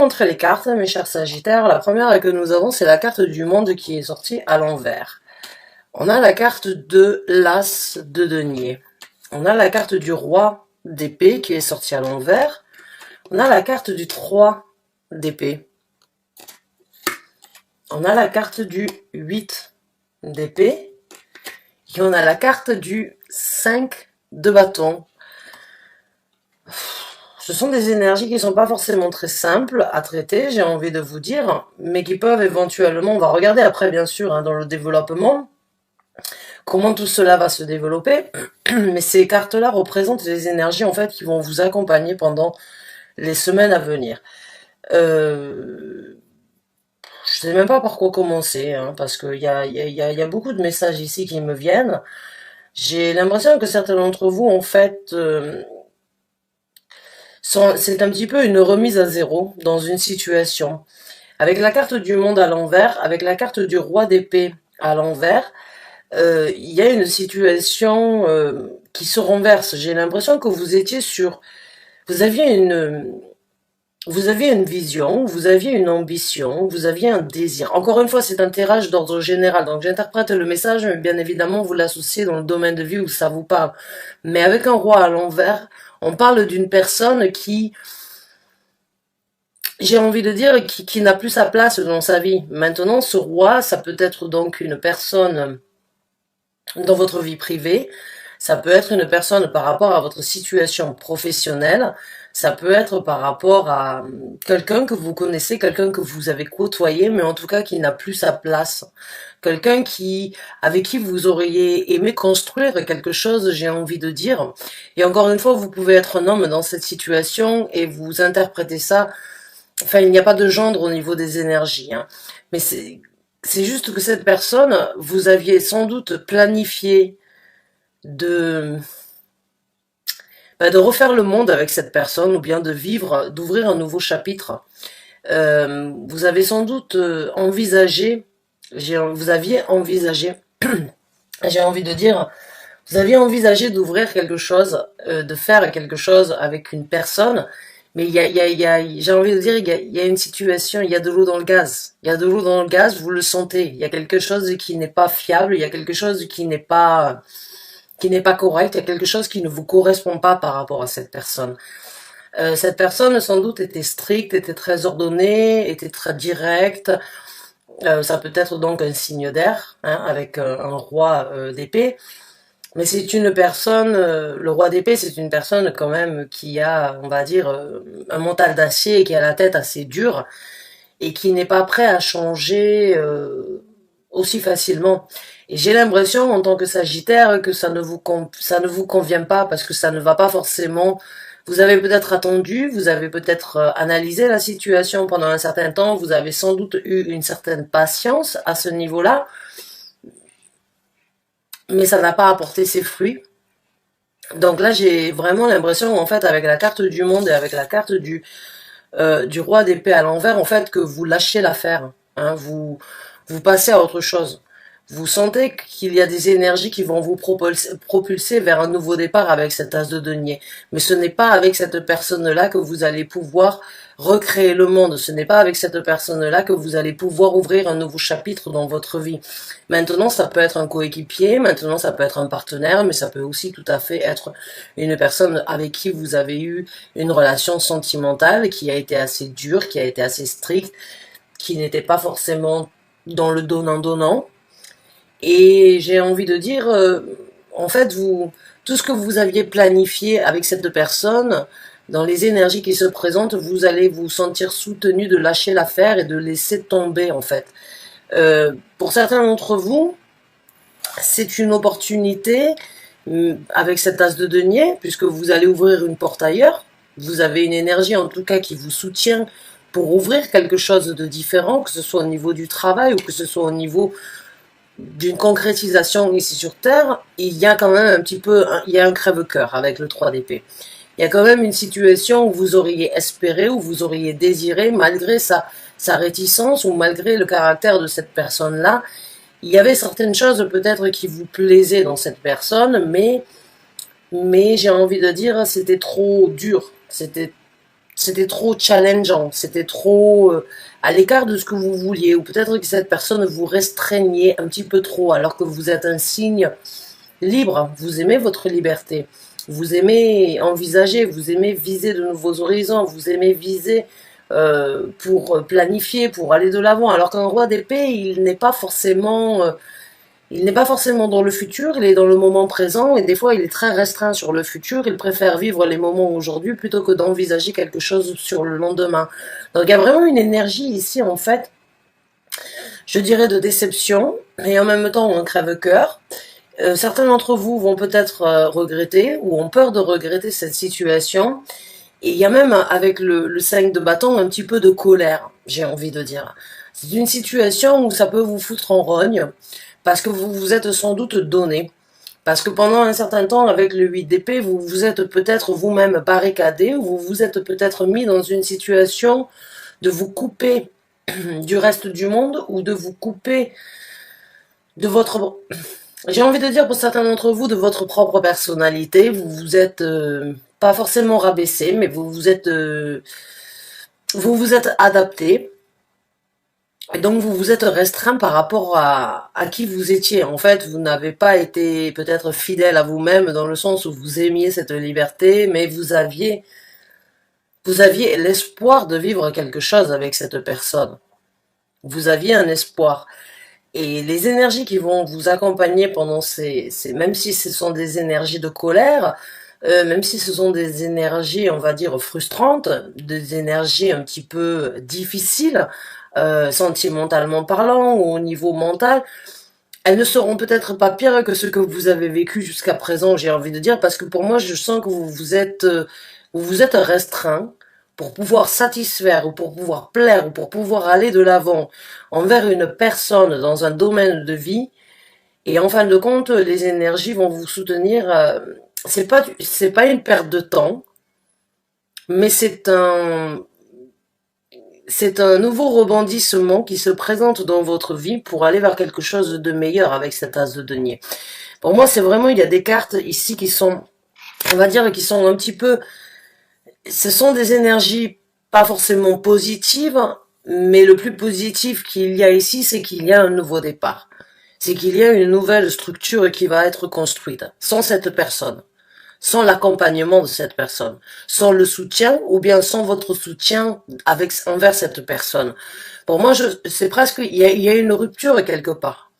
Montrer les cartes, mes chers Sagittaires. La première que nous avons, c'est la carte du monde qui est sortie à l'envers. On a la carte de l'As de denier. On a la carte du roi d'épée qui est sortie à l'envers. On a la carte du 3 d'épée. On a la carte du 8 d'épée. Et on a la carte du 5 de bâton. Ce sont des énergies qui ne sont pas forcément très simples à traiter, j'ai envie de vous dire, mais qui peuvent éventuellement, on va regarder après bien sûr dans le développement, comment tout cela va se développer, mais ces cartes-là représentent des énergies en fait qui vont vous accompagner pendant les semaines à venir. Je sais même pas par quoi commencer, parce qu'il y a beaucoup de messages ici qui me viennent. J'ai l'impression que certains d'entre vous, en fait, c'est un petit peu une remise à zéro dans une situation. Avec la carte du monde à l'envers, avec la carte du roi d'épée à l'envers, il y a une situation qui se renverse. J'ai l'impression que vous étiez sur... Vous aviez une vision, vous aviez une ambition, vous aviez un désir. Encore une fois, c'est un tirage d'ordre général, donc j'interprète le message, mais bien évidemment, vous l'associez dans le domaine de vie où ça vous parle. Mais avec un roi à l'envers, on parle d'une personne qui, j'ai envie de dire, qui n'a plus sa place dans sa vie. Maintenant, ce roi, ça peut être donc une personne dans votre vie privée, ça peut être une personne par rapport à votre situation professionnelle, ça peut être par rapport à quelqu'un que vous connaissez, quelqu'un que vous avez côtoyé, mais en tout cas qui n'a plus sa place. Quelqu'un avec qui vous auriez aimé construire quelque chose, j'ai envie de dire. Et encore une fois, vous pouvez être un homme dans cette situation et vous interprétez ça. Enfin, il n'y a pas de gendre au niveau des énergies, mais c'est juste que cette personne, vous aviez sans doute planifié de refaire le monde avec cette personne, ou bien d'ouvrir un nouveau chapitre. Vous avez sans doute envisagé, vous aviez envisagé, j'ai envie de dire, vous aviez envisagé d'ouvrir quelque chose, de faire quelque chose avec une personne, mais j'ai envie de dire, il y a une situation, il y a de l'eau dans le gaz. Il y a de l'eau dans le gaz, vous le sentez. Il y a quelque chose qui n'est pas fiable, il y a quelque chose qui n'est pas correct, il y a quelque chose qui ne vous correspond pas par rapport à cette personne. Cette personne, sans doute, était stricte, était très ordonnée, était très directe. Ça peut être donc un signe d'air, avec un roi d'épée. Mais c'est une personne, le roi d'épée, c'est une personne quand même qui a, on va dire, un mental d'acier et qui a la tête assez dure et qui n'est pas prêt à changer aussi facilement. Et j'ai l'impression, en tant que Sagittaire, que ça ne vous convient pas parce que ça ne va pas forcément. Vous avez peut-être attendu, vous avez peut-être analysé la situation pendant un certain temps, vous avez sans doute eu une certaine patience à ce niveau-là, mais ça n'a pas apporté ses fruits. Donc là, j'ai vraiment l'impression, en fait, avec la carte du monde et avec la carte du roi d'épée à l'envers, en fait, que vous lâchez l'affaire. Vous passez à autre chose. Vous sentez qu'il y a des énergies qui vont vous propulser vers un nouveau départ avec cet as de denier. Mais ce n'est pas avec cette personne-là que vous allez pouvoir recréer le monde. Ce n'est pas avec cette personne-là que vous allez pouvoir ouvrir un nouveau chapitre dans votre vie. Maintenant, ça peut être un coéquipier, maintenant ça peut être un partenaire, mais ça peut aussi tout à fait être une personne avec qui vous avez eu une relation sentimentale qui a été assez dure, qui a été assez stricte, qui n'était pas forcément dans le donnant-donnant. Et j'ai envie de dire, en fait, tout ce que vous aviez planifié avec cette personne, dans les énergies qui se présentent, vous allez vous sentir soutenu de lâcher l'affaire et de laisser tomber, en fait. Pour certains d'entre vous, c'est une opportunité avec cette as de denier, puisque vous allez ouvrir une porte ailleurs. Vous avez une énergie, en tout cas, qui vous soutient pour ouvrir quelque chose de différent, que ce soit au niveau du travail ou que ce soit au niveau d'une concrétisation ici sur Terre. Il y a quand même un petit peu, il y a un crève-cœur avec le 3 d'épée. Il y a quand même une situation où vous auriez espéré, où vous auriez désiré, malgré sa réticence ou malgré le caractère de cette personne-là, il y avait certaines choses peut-être qui vous plaisaient dans cette personne, mais j'ai envie de dire, c'était trop dur. c'était trop challengeant, c'était trop à l'écart de ce que vous vouliez, ou peut-être que cette personne vous restreignait un petit peu trop, alors que vous êtes un signe libre, vous aimez votre liberté, vous aimez envisager, vous aimez viser de nouveaux horizons, vous aimez viser pour planifier, pour aller de l'avant, alors qu'un roi d'épée, il n'est pas forcément dans le futur, il est dans le moment présent et des fois il est très restreint sur le futur, il préfère vivre les moments aujourd'hui plutôt que d'envisager quelque chose sur le lendemain. Donc il y a vraiment une énergie ici en fait, je dirais de déception et en même temps un crève-cœur. Certains d'entre vous vont peut-être regretter ou ont peur de regretter cette situation. Et il y a même avec le 5 de bâton un petit peu de colère, j'ai envie de dire. C'est une situation où ça peut vous foutre en rogne parce que vous vous êtes sans doute donné. Parce que pendant un certain temps, avec le 8 d'épée, vous vous êtes peut-être vous-même barricadé, ou vous vous êtes peut-être mis dans une situation de vous couper du reste du monde ou de vous couper de votre... J'ai envie de dire pour certains d'entre vous de votre propre personnalité. Vous vous êtes pas forcément rabaissé, mais vous vous êtes adapté. Et donc vous vous êtes restreint par rapport à qui vous étiez. En fait, vous n'avez pas été peut-être fidèle à vous-même dans le sens où vous aimiez cette liberté, mais vous aviez l'espoir de vivre quelque chose avec cette personne. Vous aviez un espoir. Et les énergies qui vont vous accompagner pendant même si ce sont des énergies de colère, même si ce sont des énergies, on va dire, frustrantes, des énergies un petit peu difficiles, sentimentalement parlant ou au niveau mental, elles ne seront peut-être pas pires que ce que vous avez vécu jusqu'à présent, j'ai envie de dire, parce que pour moi, je sens que vous vous êtes restreint pour pouvoir satisfaire ou pour pouvoir plaire ou pour pouvoir aller de l'avant envers une personne dans un domaine de vie. Et en fin de compte, les énergies vont vous soutenir. C'est pas une perte de temps, mais c'est un nouveau rebondissement qui se présente dans votre vie pour aller vers quelque chose de meilleur avec cet as de denier. Pour moi, c'est vraiment, il y a des cartes ici qui sont, on va dire, qui sont un petit peu, ce sont des énergies pas forcément positives, mais le plus positif qu'il y a ici, c'est qu'il y a un nouveau départ. C'est qu'il y a une nouvelle structure qui va être construite sans cette personne, sans l'accompagnement de cette personne, sans le soutien ou bien sans votre soutien envers cette personne. Pour moi, c'est presque, il y a une rupture quelque part.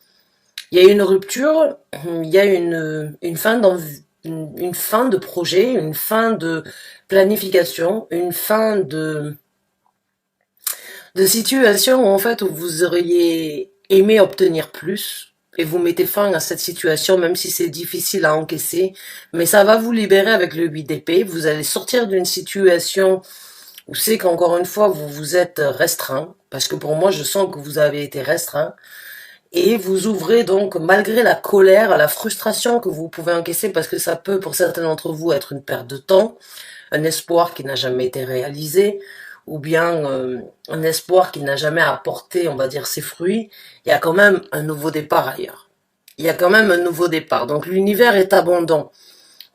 Il y a une rupture, il y a une fin de projet, une fin de planification, une fin de situation en fait où vous auriez aimé obtenir plus et vous mettez fin à cette situation même si c'est difficile à encaisser, mais ça va vous libérer avec le 8 d'épée. Vous allez sortir d'une situation où c'est qu'encore une fois vous vous êtes restreint, parce que pour moi je sens que vous avez été restreint, et vous ouvrez donc malgré la colère, la frustration que vous pouvez encaisser, parce que ça peut pour certains d'entre vous être une perte de temps, un espoir qui n'a jamais été réalisé, ou bien un espoir qui n'a jamais apporté, on va dire, ses fruits. Il y a quand même un nouveau départ ailleurs. Il y a quand même un nouveau départ. Donc l'univers est abondant,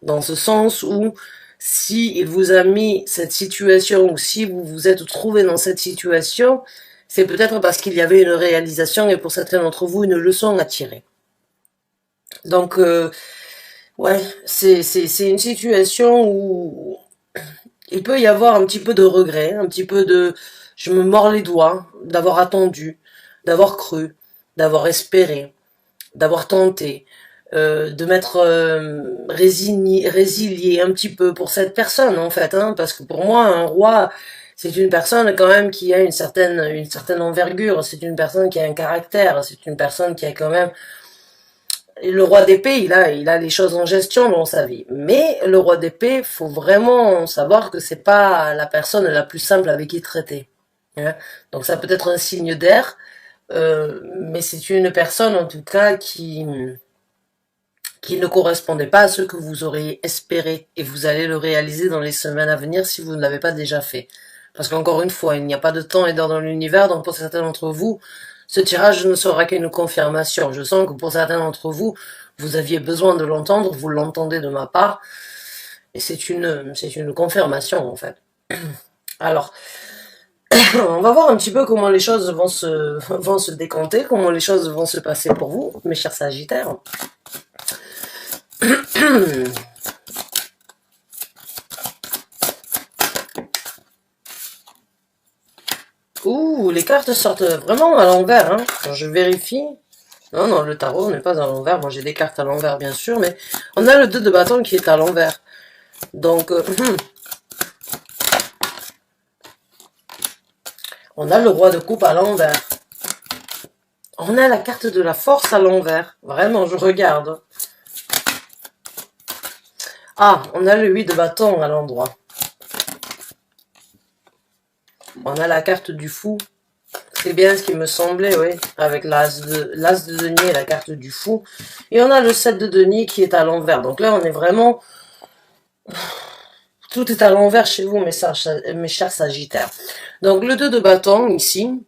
dans ce sens où si il vous a mis cette situation, ou si vous vous êtes trouvé dans cette situation, c'est peut-être parce qu'il y avait une réalisation et pour certains d'entre vous une leçon à tirer. Donc ouais, c'est une situation où il peut y avoir un petit peu de regret, un petit peu de je me mords les doigts d'avoir attendu, d'avoir cru, d'avoir espéré, d'avoir tenté, de m'être résilié un petit peu pour cette personne en fait, hein, parce que pour moi un roi c'est une personne quand même qui a une certaine envergure, c'est une personne qui a un caractère, c'est une personne qui a quand même le roi d'épée, il a les choses en gestion dans sa vie. Mais le roi d'épée, faut vraiment savoir que c'est pas la personne la plus simple avec qui traiter. Hein. Donc ça peut être un signe d'air, mais c'est une personne en tout cas qui ne correspondait pas à ce que vous auriez espéré. Et vous allez le réaliser dans les semaines à venir si vous ne l'avez pas déjà fait. Parce qu'encore une fois, il n'y a pas de temps et d'heure dans l'univers, donc pour certains d'entre vous, ce tirage ne sera qu'une confirmation. Je sens que pour certains d'entre vous, vous aviez besoin de l'entendre, vous l'entendez de ma part, et c'est une confirmation en fait. Alors, on va voir un petit peu comment les choses vont se décanter, comment les choses vont se passer pour vous, mes chers Sagittaires. Ouh, les cartes sortent vraiment à l'envers, hein. Quand je vérifie. Non, non, le tarot n'est pas à l'envers. Moi, j'ai des cartes à l'envers, bien sûr, mais on a le 2 de bâton qui est à l'envers. Donc, on a le roi de coupe à l'envers. On a la carte de la force à l'envers. Vraiment, je regarde. Ah, on a le 8 de bâton à l'endroit. On a la carte du fou. C'est bien ce qui me semblait, oui. Avec l'as de denier et la carte du fou. Et on a le 7 de denier qui est à l'envers. Donc là, on est vraiment... Tout est à l'envers chez vous, mes chers Sagittaires. Donc le 2 de bâton, ici,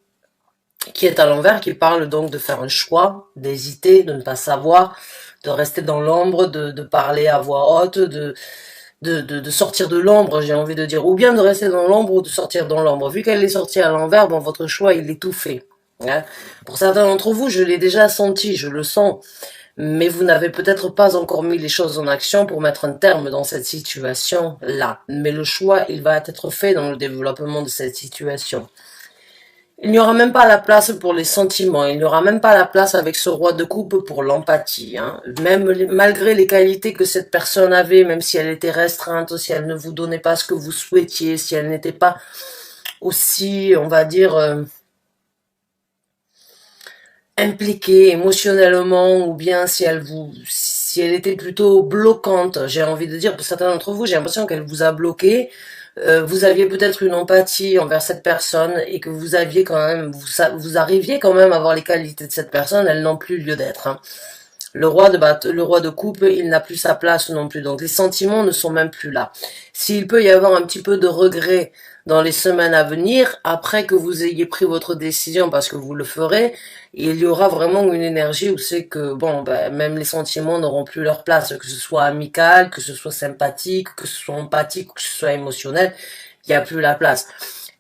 qui est à l'envers, qui parle donc de faire un choix, d'hésiter, de ne pas savoir, de rester dans l'ombre, de parler à voix haute, de sortir de l'ombre, j'ai envie de dire, ou bien de rester dans l'ombre ou de sortir dans l'ombre. Vu qu'elle est sortie à l'envers, bon, votre choix, il est tout fait. Hein. Pour certains d'entre vous, je l'ai déjà senti, je le sens, mais vous n'avez peut-être pas encore mis les choses en action pour mettre un terme dans cette situation-là. Mais le choix, il va être fait dans le développement de cette situation. Il n'y aura même pas la place pour les sentiments, il n'y aura même pas la place avec ce roi de coupe pour l'empathie. Hein. Même malgré les qualités que cette personne avait, même si elle était restreinte, si elle ne vous donnait pas ce que vous souhaitiez, si elle n'était pas aussi, on va dire, impliquée émotionnellement, ou bien si elle était plutôt bloquante, j'ai envie de dire, pour certains d'entre vous, j'ai l'impression qu'elle vous a bloqué. Vous aviez peut-être une empathie envers cette personne et que vous aviez quand même, vous arriviez quand même à voir les qualités de cette personne, elles n'ont plus lieu d'être. Hein. Le roi de coupe, il n'a plus sa place non plus. Donc les sentiments ne sont même plus là. S'il peut y avoir un petit peu de regret dans les semaines à venir, après que vous ayez pris votre décision, parce que vous le ferez, il y aura vraiment une énergie où c'est que, bon, ben, même les sentiments n'auront plus leur place, que ce soit amical, que ce soit sympathique, que ce soit empathique, que ce soit émotionnel, il n'y a plus la place.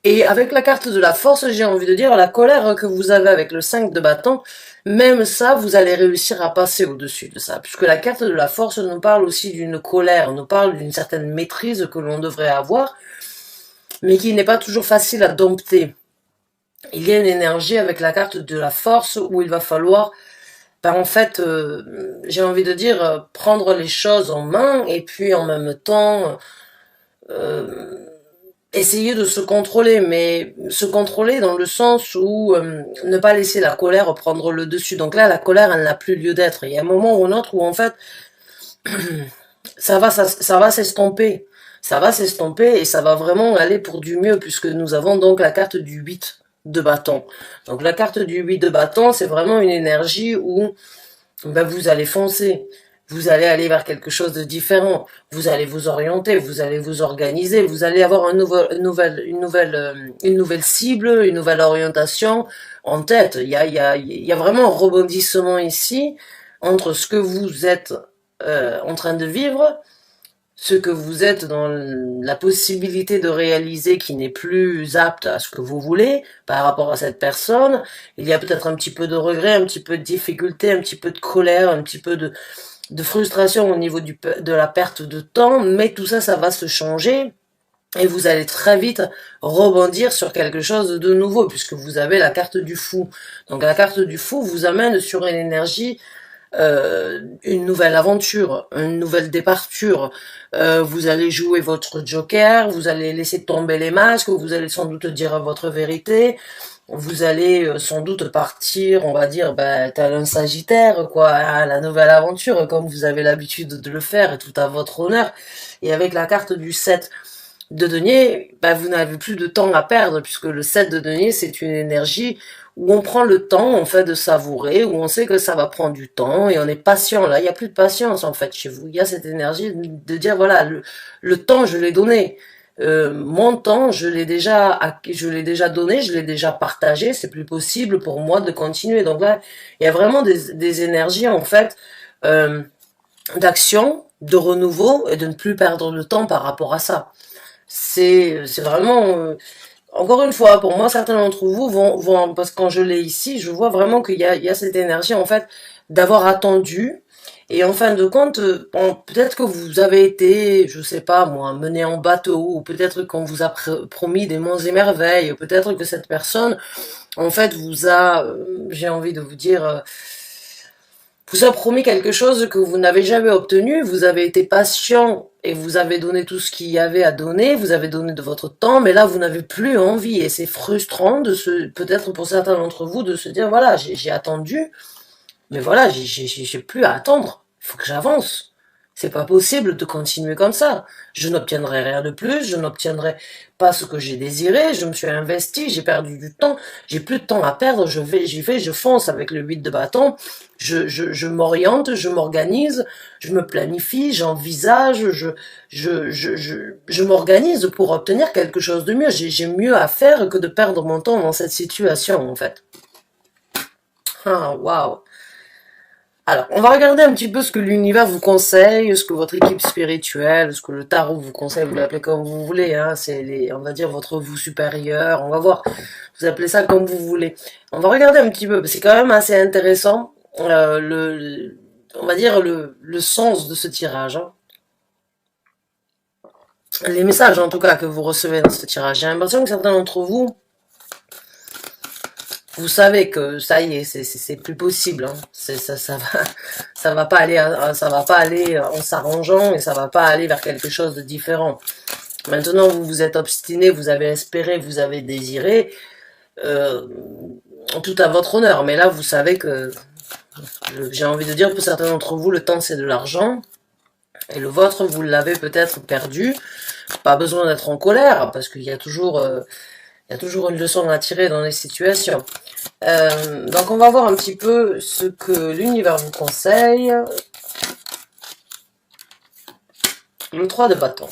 Et avec la carte de la force, j'ai envie de dire, la colère que vous avez avec le 5 de bâton, même ça, vous allez réussir à passer au-dessus de ça. Puisque la carte de la force nous parle aussi d'une colère, nous parle d'une certaine maîtrise que l'on devrait avoir, mais qui n'est pas toujours facile à dompter. Il y a une énergie avec la carte de la force où il va falloir, ben en fait, j'ai envie de dire, prendre les choses en main et puis en même temps... essayer de se contrôler, mais se contrôler dans le sens où ne pas laisser la colère prendre le dessus. Donc là, la colère, elle n'a plus lieu d'être. Il y a un moment ou un autre où en fait, ça va s'estomper. Ça va s'estomper et ça va vraiment aller pour du mieux puisque nous avons donc la carte du 8 de bâton. Donc la carte du 8 de bâton, c'est vraiment une énergie où ben, vous allez foncer. Vous allez aller vers quelque chose de différent. Vous allez vous orienter, vous allez vous organiser, vous allez avoir une nouvelle cible, une nouvelle orientation en tête. Il y a vraiment un rebondissement ici entre ce que vous êtes en train de vivre, ce que vous êtes dans la possibilité de réaliser qui n'est plus apte à ce que vous voulez par rapport à cette personne. Il y a peut-être un petit peu de regret, un petit peu de difficulté, un petit peu de colère, un petit peu de frustration au niveau de la perte de temps, mais tout ça, ça va se changer et vous allez très vite rebondir sur quelque chose de nouveau puisque vous avez la carte du fou. Donc la carte du fou vous amène sur une énergie, une nouvelle aventure, une nouvelle départure. Vous allez jouer votre joker, vous allez laisser tomber les masques, vous allez sans doute dire votre vérité. Vous allez sans doute partir, on va dire, tel un Sagittaire, quoi, à la nouvelle aventure, comme vous avez l'habitude de le faire, et tout à votre honneur. Et avec la carte du 7 de denier, vous n'avez plus de temps à perdre, puisque le 7 de denier, c'est une énergie où on prend le temps, en fait, de savourer, où on sait que ça va prendre du temps, et on est patient. Là, il n'y a plus de patience, en fait, chez vous. Il y a cette énergie de dire, voilà, le temps, je l'ai donné. Mon temps, je l'ai déjà donné, je l'ai déjà partagé, c'est plus possible pour moi de continuer. Donc là, il y a vraiment des énergies, en fait, d'action, de renouveau, et de ne plus perdre de temps par rapport à ça. C'est vraiment... encore une fois, pour moi, certains d'entre vous vont, parce que quand je l'ai ici, je vois vraiment il y a cette énergie, en fait, d'avoir attendu. Et en fin de compte, bon, peut-être que vous avez été, je sais pas moi, mené en bateau, ou peut-être qu'on vous a promis des monts et merveilles, ou peut-être que cette personne, en fait, vous a, j'ai envie de vous dire, vous a promis quelque chose que vous n'avez jamais obtenu, vous avez été patient et vous avez donné tout ce qu'il y avait à donner, vous avez donné de votre temps, mais là vous n'avez plus envie et c'est frustrant de peut-être pour certains d'entre vous de se dire voilà, j'ai attendu, mais voilà, j'ai plus à attendre, il faut que j'avance. C'est pas possible de continuer comme ça. Je n'obtiendrai rien de plus, je n'obtiendrai pas ce que j'ai désiré, je me suis investi, j'ai perdu du temps, j'ai plus de temps à perdre, je fonce avec le 8 de bâton, je m'oriente, je m'organise, je me planifie, j'envisage, je m'organise pour obtenir quelque chose de mieux. J'ai mieux à faire que de perdre mon temps dans cette situation, en fait. Ah, waouh. Alors, on va regarder un petit peu ce que l'univers vous conseille, ce que votre équipe spirituelle, ce que le tarot vous conseille, vous l'appelez comme vous voulez, hein, c'est on va dire votre vous supérieur, on va voir, vous appelez ça comme vous voulez. On va regarder un petit peu, c'est quand même assez intéressant, on va dire le sens de ce tirage, hein. Les messages en tout cas que vous recevez dans ce tirage. J'ai l'impression que certains d'entre vous, vous savez que ça y est, c'est plus possible. Hein. Ça va pas aller, ça va pas aller en s'arrangeant et ça va pas aller vers quelque chose de différent. Maintenant, vous vous êtes obstiné, vous avez espéré, vous avez désiré, tout à votre honneur. Mais là, vous savez que, j'ai envie de dire, pour certains d'entre vous, le temps c'est de l'argent. Et le vôtre, vous l'avez peut-être perdu. Pas besoin d'être en colère, parce qu'il y a toujours... il y a toujours une leçon à tirer dans les situations. Donc on va voir un petit peu ce que l'univers vous conseille. Le 3 de bâton.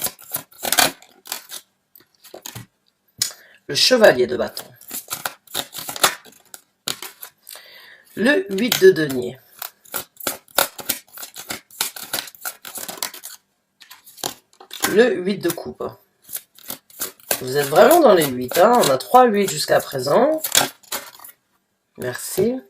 Le chevalier de bâton. Le 8 de denier. Le 8 de coupe. Vous êtes vraiment dans les 8, hein. On a 3 8 jusqu'à présent. Merci.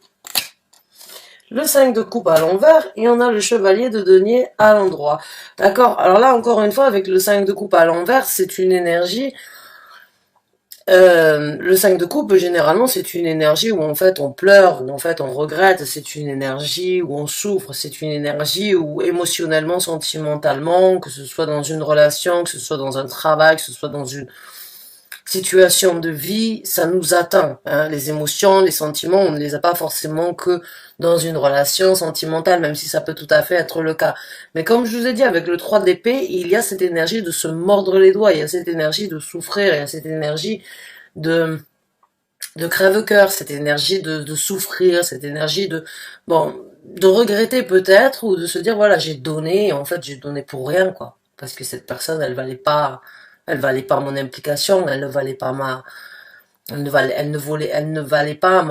Le 5 de coupe à l'envers et on a le chevalier de denier à l'endroit. D'accord. Alors là, encore une fois, avec le 5 de coupe à l'envers, c'est une énergie... le 5 de coupe, généralement, c'est une énergie où en fait on pleure, où en fait on regrette, c'est une énergie où on souffre, c'est une énergie où émotionnellement, sentimentalement, que ce soit dans une relation, que ce soit dans un travail, que ce soit dans une situation de vie, ça nous atteint. Hein. Les émotions, les sentiments, on ne les a pas forcément que dans une relation sentimentale, même si ça peut tout à fait être le cas. Mais comme je vous ai dit, avec le 3 d'épée, il y a cette énergie de se mordre les doigts, il y a cette énergie de souffrir, il y a cette énergie de crève-cœur, cette énergie de souffrir, cette énergie bon, de regretter peut-être, ou de se dire, voilà, j'ai donné, et en fait, j'ai donné pour rien, quoi. Parce que cette personne, elle valait pas mon implication, elle ne valait pas elle ne valait pas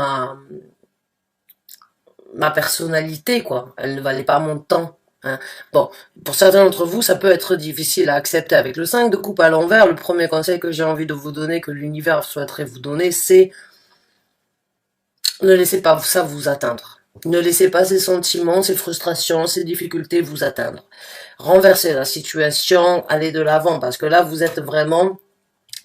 ma personnalité, quoi. Elle ne valait pas mon temps. Hein. Bon, pour certains d'entre vous, ça peut être difficile à accepter. Avec le 5 de coupe à l'envers, le premier conseil que j'ai envie de vous donner, que l'univers souhaiterait vous donner, c'est ne laissez pas ça vous atteindre. Ne laissez pas ces sentiments, ces frustrations, ces difficultés vous atteindre. Renversez la situation, allez de l'avant, parce que là, vous êtes vraiment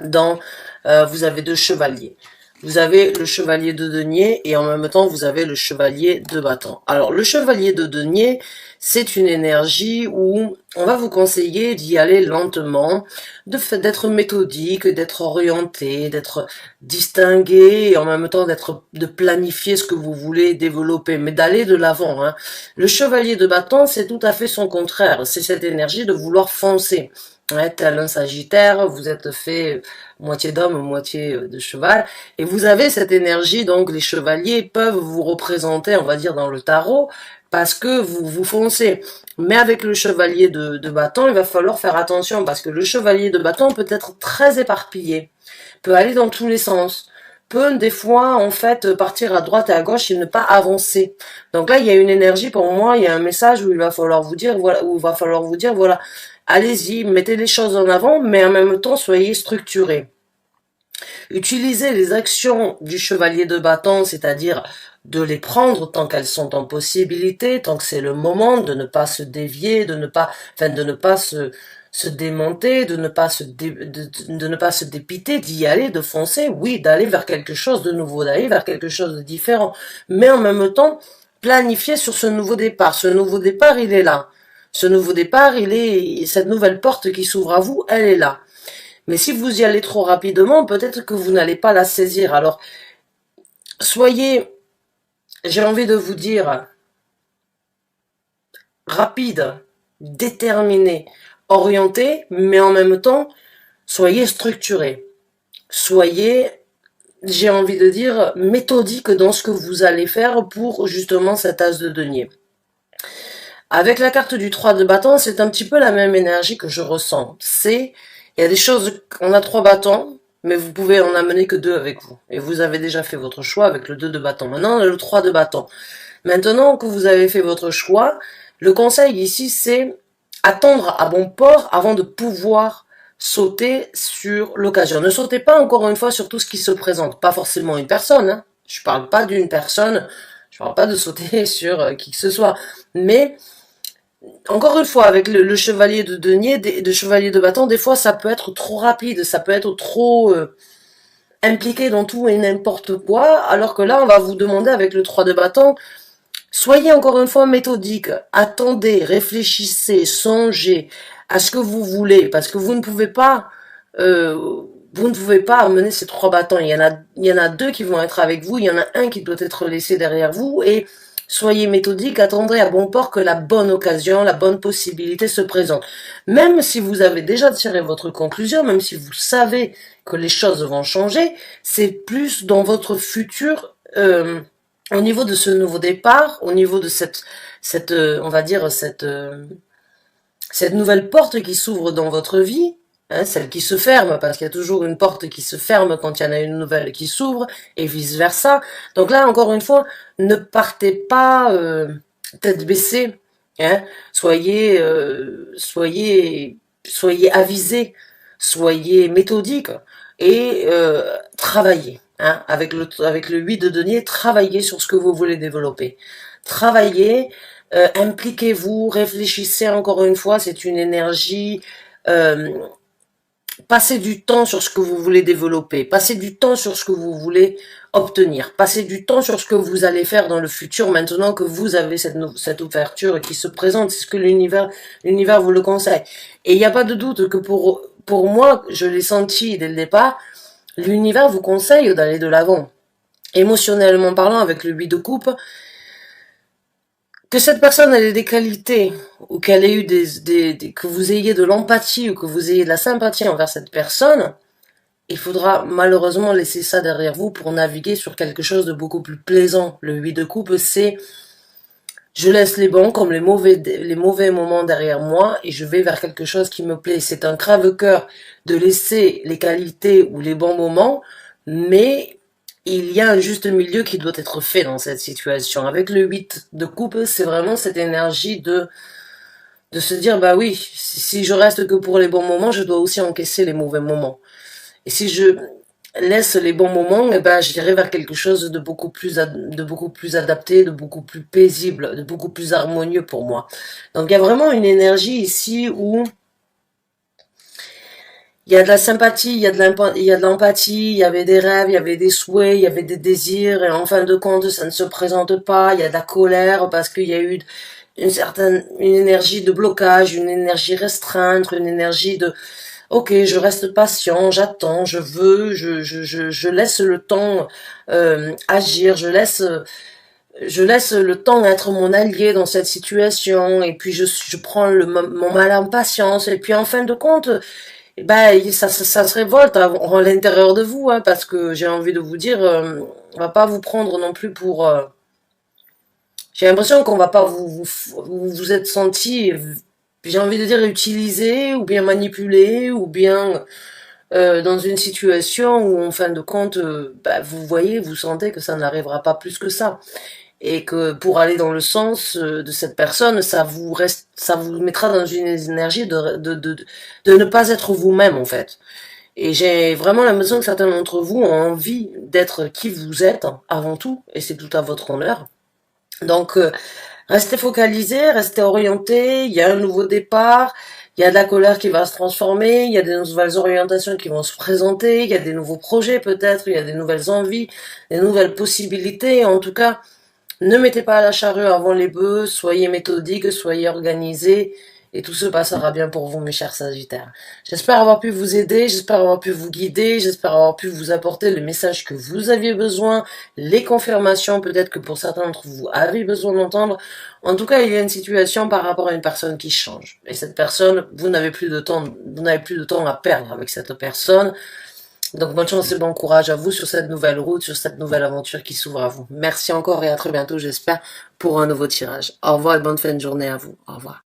dans... vous avez 2 chevaliers. Vous avez le chevalier de denier et en même temps, vous avez le chevalier de bâton. Alors, le chevalier de denier, c'est une énergie où on va vous conseiller d'y aller lentement, d'être méthodique, d'être orienté, d'être distingué et en même temps de planifier ce que vous voulez développer, mais d'aller de l'avant. Hein. Le chevalier de bâton, c'est tout à fait son contraire. C'est cette énergie de vouloir foncer. Ouais, tel un sagittaire, vous êtes fait moitié d'homme, moitié de cheval, et vous avez cette énergie, donc les chevaliers peuvent vous représenter, on va dire, dans le tarot, parce que vous foncez. Mais avec le chevalier de bâton, il va falloir faire attention, parce que le chevalier de bâton peut être très éparpillé, peut aller dans tous les sens, peut des fois en fait partir à droite et à gauche et ne pas avancer. Donc là, il y a une énergie pour moi, il y a un message où il va falloir vous dire voilà, où il va falloir vous dire voilà, allez-y, mettez les choses en avant, mais en même temps soyez structurés. Utilisez les actions du chevalier de bâton, c'est-à-dire de les prendre tant qu'elles sont en possibilité, tant que c'est le moment, de ne pas se dévier, de ne pas, de ne pas se démonter, de ne pas de ne pas se dépiter, d'y aller, de foncer, oui, d'aller vers quelque chose de nouveau, d'aller vers quelque chose de différent. Mais en même temps, planifier sur ce nouveau départ. Ce nouveau départ, il est là. Ce nouveau départ, cette nouvelle porte qui s'ouvre à vous, elle est là. Mais si vous y allez trop rapidement, peut-être que vous n'allez pas la saisir. Alors, soyez, j'ai envie de vous dire, rapide, déterminé, orienté, mais en même temps, soyez structuré. Soyez, j'ai envie de dire, méthodique dans ce que vous allez faire pour justement cet as de denier. Avec la carte du 3 de bâton, c'est un petit peu la même énergie que je ressens. Il y a des choses, on a 3 bâtons, mais vous pouvez en amener que 2 avec vous. Et vous avez déjà fait votre choix avec le 2 de bâton. Maintenant, on a le 3 de bâton. Maintenant que vous avez fait votre choix, le conseil ici, c'est attendre à bon port avant de pouvoir sauter sur l'occasion. Ne sautez pas encore une fois sur tout ce qui se présente. Pas forcément une personne, hein. Je parle pas d'une personne, je parle pas de sauter sur qui que ce soit. Mais encore une fois, avec le chevalier de denier, de chevalier de bâton, des fois ça peut être trop rapide, ça peut être trop impliqué dans tout et n'importe quoi, alors que là on va vous demander avec le 3 de bâton, soyez encore une fois méthodique, attendez, réfléchissez, songez à ce que vous voulez, parce que vous ne pouvez pas amener ces 3 bâtons, il y en a 2 qui vont être avec vous, il y en a un qui doit être laissé derrière vous, et soyez méthodique, attendrez à bon port que la bonne occasion, la bonne possibilité se présente. Même si vous avez déjà tiré votre conclusion, même si vous savez que les choses vont changer, c'est plus dans votre futur, au niveau de ce nouveau départ, au niveau de on va dire, cette nouvelle porte qui s'ouvre dans votre vie, hein, celle qui se ferme, parce qu'il y a toujours une porte qui se ferme quand il y en a une nouvelle qui s'ouvre, et vice versa. Donc là, encore une fois, ne partez pas tête baissée, hein, soyez avisés, soyez méthodiques, et travaillez. Hein, avec le 8 de denier, travaillez sur ce que vous voulez développer. Travaillez, impliquez-vous, réfléchissez encore une fois, c'est une énergie. Euh, Passez du temps sur ce que vous voulez développer, passez du temps sur ce que vous voulez obtenir, passez du temps sur ce que vous allez faire dans le futur maintenant que vous avez cette ouverture qui se présente, c'est ce que l'univers vous le conseille. Et il n'y a pas de doute que pour moi, je l'ai senti dès le départ, l'univers vous conseille d'aller de l'avant. Émotionnellement parlant, avec le 8 de coupe, que cette personne ait des qualités, ou qu'elle ait eu que vous ayez de l'empathie, ou que vous ayez de la sympathie envers cette personne, il faudra malheureusement laisser ça derrière vous pour naviguer sur quelque chose de beaucoup plus plaisant. Le 8 de coupe, c'est je laisse les bons comme les mauvais moments derrière moi et je vais vers quelque chose qui me plaît. C'est un crève-cœur de laisser les qualités ou les bons moments, mais il y a un juste milieu qui doit être fait dans cette situation. Avec le 8 de coupe, c'est vraiment cette énergie de se dire, bah oui, si je reste que pour les bons moments, je dois aussi encaisser les mauvais moments. Et si je laisse les bons moments, eh ben, j'irai vers quelque chose de beaucoup plus adapté, de beaucoup plus paisible, de beaucoup plus harmonieux pour moi. Donc il y a vraiment une énergie ici où il y a de la sympathie, il y a de l'empathie, il y avait des rêves, il y avait des souhaits, il y avait des désirs, et en fin de compte, ça ne se présente pas, il y a de la colère parce qu'il y a eu une énergie de blocage, une énergie restreinte, une énergie de, ok, je reste patient, j'attends, je laisse le temps agir, je laisse le temps être mon allié dans cette situation, et puis je prends mon mal en patience, et puis en fin de compte, ben ça se révolte à l'intérieur de vous, hein, parce que j'ai envie de vous dire, on va pas vous prendre non plus pour. J'ai l'impression qu'on va pas vous êtes senti, j'ai envie de dire utilisé ou bien manipulé ou bien dans une situation où, en fin de compte, bah, vous voyez, vous sentez que ça n'arrivera pas plus que ça. Et que pour aller dans le sens de cette personne, ça vous mettra dans une énergie de ne pas être vous-même, en fait. Et j'ai vraiment l'impression que certains d'entre vous ont envie d'être qui vous êtes, avant tout, et c'est tout à votre honneur. Donc, restez focalisés, restez orientés, il y a un nouveau départ, il y a de la colère qui va se transformer, il y a des nouvelles orientations qui vont se présenter, il y a des nouveaux projets peut-être, il y a des nouvelles envies, des nouvelles possibilités. En tout cas, ne mettez pas la charrue avant les bœufs, soyez méthodiques, soyez organisés, et tout se passera bien pour vous, mes chers Sagittaires. J'espère avoir pu vous aider, j'espère avoir pu vous guider, j'espère avoir pu vous apporter le message que vous aviez besoin, les confirmations peut-être que pour certains d'entre vous avez besoin d'entendre. En tout cas, il y a une situation par rapport à une personne qui change. Et cette personne, vous n'avez plus de temps à perdre avec cette personne. Donc bonne chance et bon courage à vous sur cette nouvelle route, sur cette nouvelle aventure qui s'ouvre à vous. Merci encore et à très bientôt, j'espère, pour un nouveau tirage. Au revoir et bonne fin de journée à vous. Au revoir.